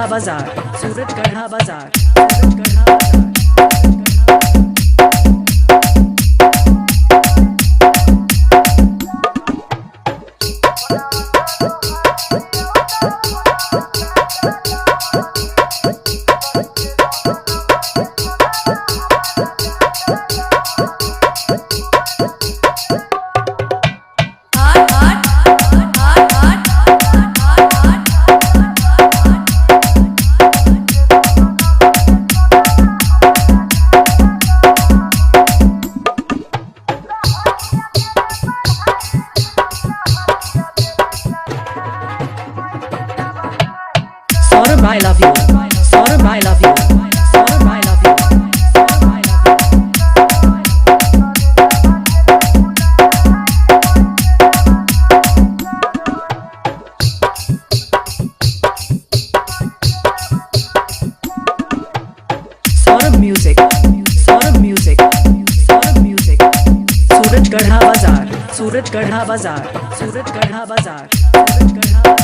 गढ़ा बाजार, सूरज गढ़ा बाजार, सूरज गढ़ा बाजार। Saurabh, I love you. Saurabh, I love you. Saurabh, I love you. Saurabh, I love you. Saurabh music. Saurabh music. Saurabh music. सूरज गढ़ा बाजार, सूरज गढ़ा बाजार, सूरज गढ़ा बाजार, सूरज गढ़ा बाजार।